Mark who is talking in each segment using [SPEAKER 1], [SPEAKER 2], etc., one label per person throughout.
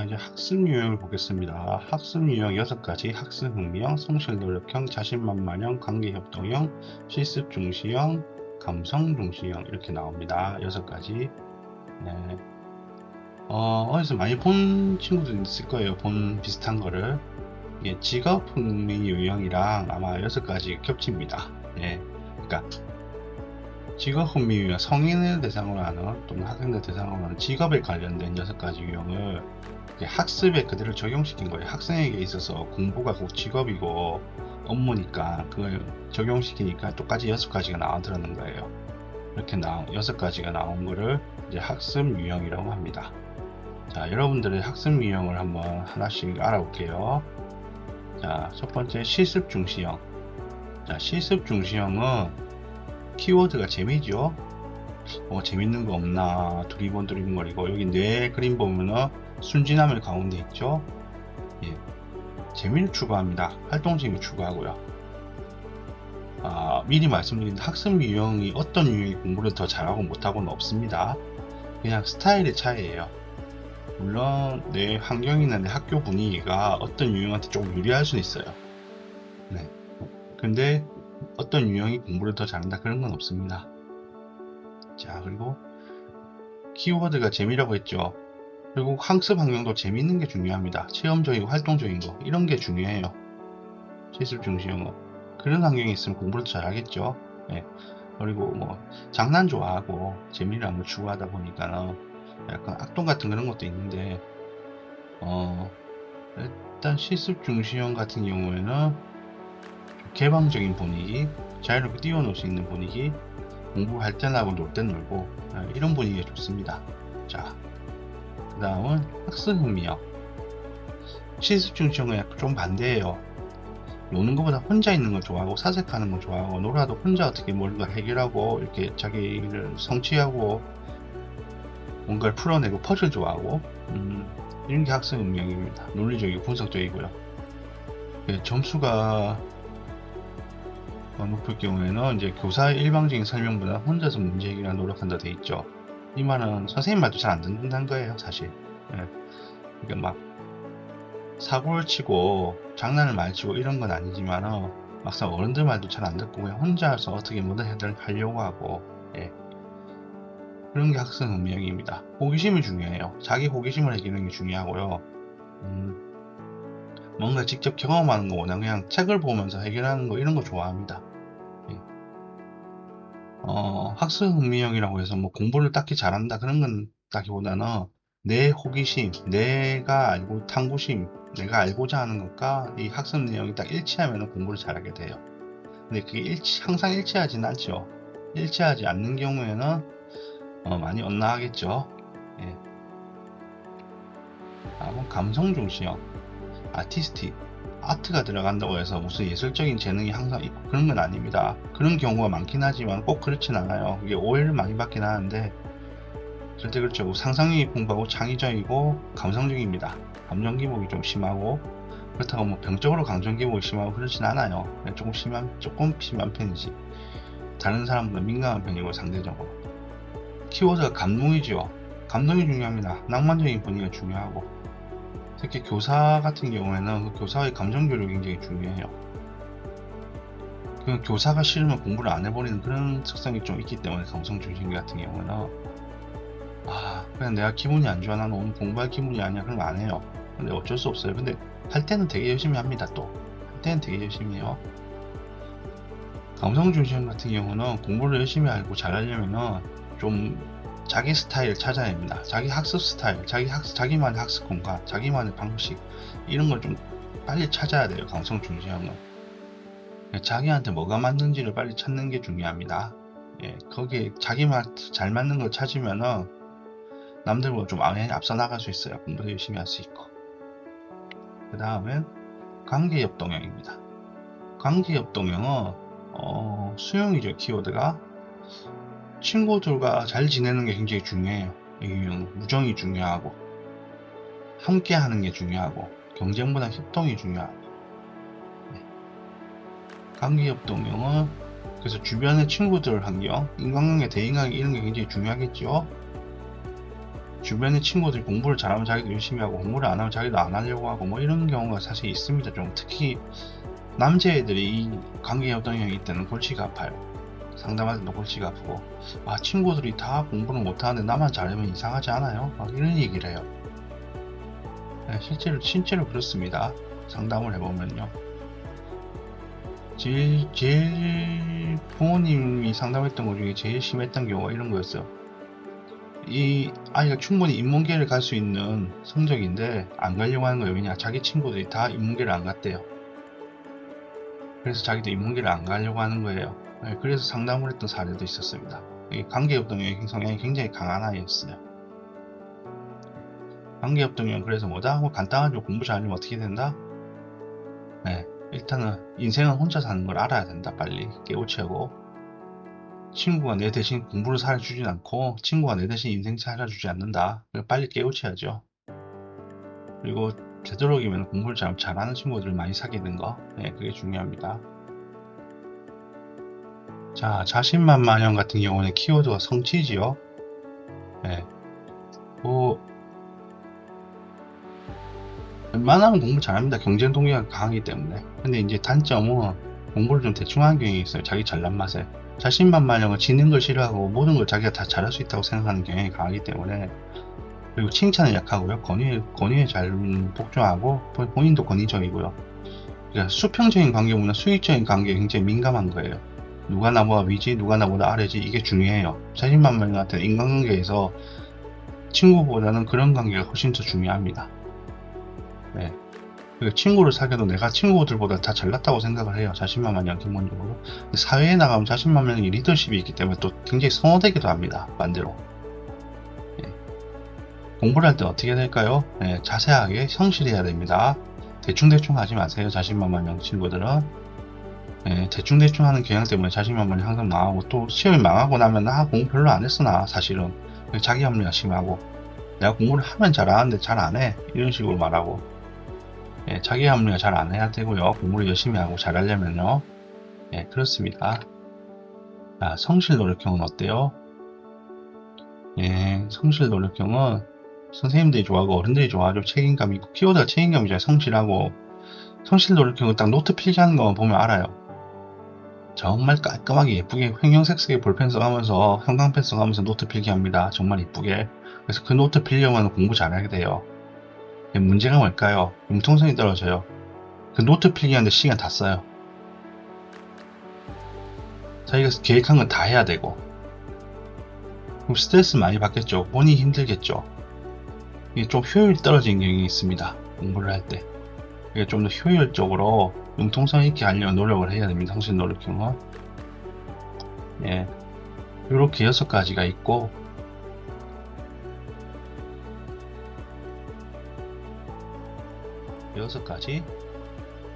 [SPEAKER 1] 이제 학습 유형을 보겠습니다. 학습 유형 6가지: 학습 흥미형, 성실 노력형, 자신만만형, 관계 협동형, 실습 중시형, 감성 중시형 이렇게 나옵니다. 6가지. 네. 어디서 많이 본 친구들 있을 거예요. 본 비슷한 거를. 예, 직업 흥미 유형이랑 아마 6가지 겹칩니다. 예. 그러니까 직업 흥미 유형, 성인을 대상으로 하는 또는 학생들 대상으로 하는 직업에 관련된 6가지 유형을 학습에 그대로 적용시킨 거예요. 학생에게 있어서 공부가 곧 직업이고 업무니까 그걸 적용시키니까 똑같이 6가지가 나오더라는 거예요. 이렇게 6가지가 나온 거를 이제 학습 유형이라고 합니다. 자, 여러분들의 학습 유형을 한번 하나씩 알아볼게요. 자, 첫 번째 실습 중시형. 자, 실습 중시형은 키워드가 재미죠. 재밌는 거 없나 두리번거리고, 여기 뇌 그림 보면은 순진함을 가운데 있죠. 예, 재미를 추구합니다. 활동성을 추구하고요. 미리 말씀드린 학습 유형이 어떤 유형이 공부를 더 잘하고 못하고는 없습니다. 그냥 스타일의 차이예요. 물론 내 환경이나 내 학교 분위기가 어떤 유형한테 조금 유리할 수는 있어요. 네. 근데 어떤 유형이 공부를 더 잘한다 그런 건 없습니다. 자, 그리고 키워드가 재미라고 했죠. 그리고 학습 환경도 재미있는 게 중요합니다. 체험적이고 활동적인 거 이런 게 중요해요. 실습 중시형은 그런 환경이 있으면 공부를 잘하겠죠. 네. 그리고 뭐 장난 좋아하고 재미라는 걸 추구하다 보니까는 약간 악동 같은 그런 것도 있는데 일단 실습 중시형 같은 경우에는 개방적인 분위기, 자유롭게 뛰어놀 수 있는 분위기, 공부할 때 나고 놀 때 놀고 이런 분위기가 좋습니다. 자, 그 다음은 학습 흥미형. 실습 중시형은 약간 좀 반대예요. 노는 것보다 혼자 있는 걸 좋아하고 사색하는 걸 좋아하고, 놀아도 혼자 어떻게 뭔가 해결하고 이렇게 자기를 성취하고 뭔가를 풀어내고 퍼즐 좋아하고 이런 게 학습 흥미형입니다. 논리적이고 분석적이고요. 점수가 높을 경우에는 이제 교사의 일방적인 설명보다 혼자서 문제 해결에 노력한다 돼 있죠. 이 말은 선생님 말도 잘 안 듣는다는 거예요, 사실. 예. 그러니까 막 사고를 치고 장난을 많이 치고 이런 건 아니지만은 막상 어른들 말도 잘 안 듣고 그냥 혼자서 어떻게 뭐든 하려고 하고, 예. 그런 게 학습 흥미형입니다. 호기심이 중요해요. 자기 호기심을 해결하는 게 중요하고요. 뭔가 직접 경험하는 거보다 그냥 책을 보면서 해결하는 거 이런 거 좋아합니다. 예. 학습 흥미형이라고 해서 뭐 공부를 딱히 잘한다 그런 건 딱히보다는 내 호기심, 내가 알고 탐구심, 내가 알고자 하는 것과 이 학습 내용이 딱 일치하면 공부를 잘하게 돼요. 근데 그게 항상 일치하진 않죠. 일치하지 않는 경우에는 많이 엇나가겠죠. 예. 감성 중시형, 아티스틱, 아트가 들어간다고 해서 무슨 예술적인 재능이 항상 있고 그런 건 아닙니다. 그런 경우가 많긴 하지만 꼭 그렇진 않아요. 이게 오해를 많이 받긴 하는데 절대 그렇죠. 상상력이 풍부하고 창의적이고 감성적입니다. 감정 기복이 좀 심하고, 그렇다고 뭐 병적으로 감정 기복이 심하고 그렇진 않아요. 조금 심한 편이지. 다른 사람보다 민감한 편이고 상대적으로. 키워드가 감동이죠. 감동이 중요합니다. 낭만적인 분위기가 중요하고, 특히 교사 같은 경우에는 그 교사의 감정 교육이 굉장히 중요해요. 그 교사가 싫으면 공부를 안 해버리는 그런 특성이 좀 있기 때문에 감성 중심 같은 경우는 그냥 내가 기분이 안 좋아, 나는 오늘 공부할 기분이 아니야, 그럼 안 해요. 근데 어쩔 수 없어요. 근데 할 때는 되게 열심히 합니다. 또 할 때는 되게 열심히 해요. 감성 중심 같은 경우는 공부를 열심히 하고 잘하려면은 좀 자기 스타일을 찾아야 합니다. 자기 학습 스타일, 자기만의 학습 공간, 자기만의 방식, 이런 걸 좀 빨리 찾아야 돼요. 감성 중시형은 자기한테 뭐가 맞는지를 빨리 찾는 게 중요합니다. 예, 거기에 자기만 잘 맞는 걸 찾으면은 남들보다 좀 앞서 나갈 수 있어요. 공부도 열심히 할 수 있고. 그 다음엔 관계협동형입니다. 관계협동형은 수용이죠. 키워드가 친구들과 잘 지내는 게 굉장히 중요해요. 이 유형은 우정이 중요하고, 함께 하는 게 중요하고, 경쟁보다 협동이 중요하고. 관계협동형은 그래서 주변의 친구들 환경, 인간관계, 대인관계 이런 게 굉장히 중요하겠죠. 주변에 친구들이 공부를 잘하면 자기도 열심히 하고 공부를 안 하면 자기도 안 하려고 하고 뭐 이런 경우가 사실 있습니다. 좀 특히 남자애들이 이 관계협동형이 있다는 골치가 아파요. 상담할 때도 골치가 아프고, 아 친구들이 다 공부를 못하는데 나만 잘하면 이상하지 않아요? 막 이런 얘기를 해요. 네, 실제로 그렇습니다. 상담을 해보면요. 제일 부모님이 상담했던 것 중에 제일 심했던 경우가 이런 거였어요. 이 아이가 충분히 인문계를 갈 수 있는 성적인데 안 가려고 하는 거예요. 왜냐, 자기 친구들이 다 인문계를 안 갔대요. 그래서 자기도 인문계를 안 가려고 하는 거예요. 네, 그래서 상담을 했던 사례도 있었습니다. 관계협동형 성향이 굉장히 강한 아이였어요. 관계협동형 그래서 뭐다? 뭐 간단하죠. 공부 잘하면 어떻게 된다? 네, 일단은 인생은 혼자 사는 걸 알아야 된다. 빨리 깨우치고, 친구가 내 대신 공부를 살려주진 않고 친구가 내 대신 인생 살려주지 않는다. 빨리 깨우쳐야죠. 그리고 되도록이면 공부를 잘하는 친구들을 많이 사귀는 거, 네, 그게 중요합니다. 자, 자신만만형 같은 경우는 키워드가 성취지요. 네, 웬만하면 공부 잘합니다. 경쟁 동기가 강하기 때문에. 근데 이제 단점은 공부를 좀 대충 하는 경향이 있어요. 자기 잘난 맛에. 자신만만형은 지는 걸 싫어하고 모든 걸 자기가 다 잘할 수 있다고 생각하는 경향이 강하기 때문에. 그리고 칭찬을 약하고요. 권위에 잘 복종하고 본인도 권위적이고요. 그러니까 수평적인 관계보다 수익적인 관계에 굉장히 민감한 거예요. 누가 나보다 위지, 누가 나보다 아래지, 이게 중요해요. 자신만만형한테 인간관계에서 친구보다는 그런 관계가 훨씬 더 중요합니다. 네. 친구를 사귀어도 내가 친구들보다 다 잘났다고 생각을 해요. 자신만만형 기본적으로. 사회에 나가면 자신만만형이 리더십이 있기 때문에 또 굉장히 선호되기도 합니다. 반대로. 네. 공부를 할 때 어떻게 해야 될까요? 네, 자세하게 성실해야 됩니다. 대충대충 하지 마세요. 자신만만형 친구들은. 네, 대충대충 하는 경향 때문에 자신만만이 항상 망하고, 또 시험이 망하고 나면 나 공부 별로 안 했어 나 사실은. 자기 합리화 심하고, 내가 공부를 하면 잘하는데 잘 안 해, 이런 식으로 말하고. 예, 자기 합리화 잘 안 해야 되고요. 공부를 열심히 하고 잘하려면요. 예, 그렇습니다. 자, 성실 노력형은 어때요? 예, 성실 노력형은 선생님들이 좋아하고 어른들이 좋아하죠. 책임감 있고, 키워드가 책임감이죠. 성실하고. 성실 노력형은 딱 노트 필기하는 것만 보면 알아요. 정말 깔끔하게 예쁘게 횡형색색의 볼펜 써가면서 형광펜 써가면서 노트 필기합니다. 정말 예쁘게. 그래서 그 노트 필기하면 공부 잘하게 돼요. 문제가 뭘까요? 융통성이 떨어져요. 그 노트 필기하는데 시간 다 써요. 자기가 계획한 건 다 해야 되고, 그럼 스트레스 많이 받겠죠. 본인이 힘들겠죠. 이게 좀 효율이 떨어지는 경향이 있습니다. 공부를 할 때. 이게 좀 더 효율적으로 융통성 있게 하려면 노력을 해야 됩니다. 성실 노력형은. 예, 이렇게 6가지가 있고, 여섯 가지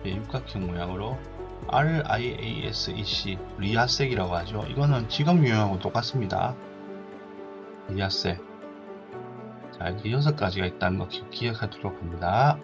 [SPEAKER 1] 육각형 모양으로 RIASEC, 리아섹이라고 하죠. 이거는 직업 유형하고 똑같습니다. 리아섹. 자, 이렇게 6가지가 있다는 거 기억하도록 합니다.